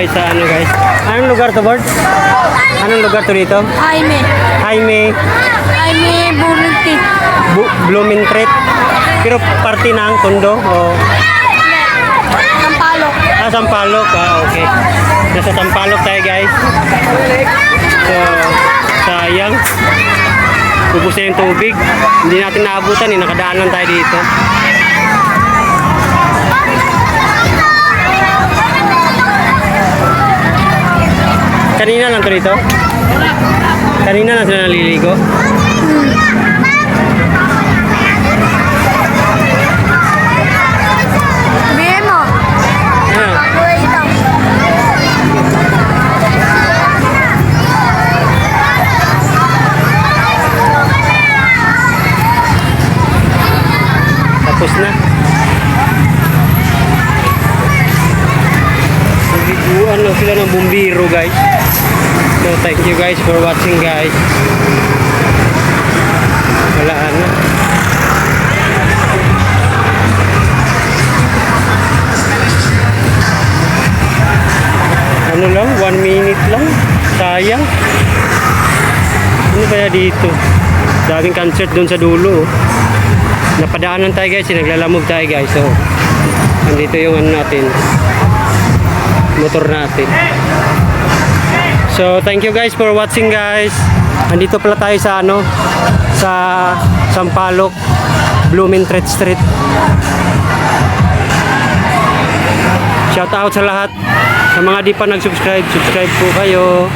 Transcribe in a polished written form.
guys sa ano guys. Anong lugar to, Bord? Anong lugar to dito? Jaime. Jaime Buriti. Blumentritt. Pero parte ng Tondo o Sampalok. Sampalok. Okay. Nasa Sampalok tayo guys. So, sayang. Ubus na yung tubig. Hindi natin naabutan eh. Nakadaan lang tayo dito. Kanina lang to dito? Kanina lang sila naliligo? Sabihin mo. Ayan. Wait lang. Tapos na. Nagiguan lang sila ng bumbiro guys. So thank you guys for watching guys. Wala na. Ano lang, 1 minute lang. Sayang. Ano kaya dito? Daming concert doon sa dulo. Napadaanan tayo guys, naglalamog tayo guys. So, nandito yung ano natin, motor natin. So, thank you guys for watching guys. Nandito pala tayo sa ano, sa Sampaloc, Blumentritt Street. Shout out sa lahat. Sa mga di pa nag-subscribe, subscribe po kayo.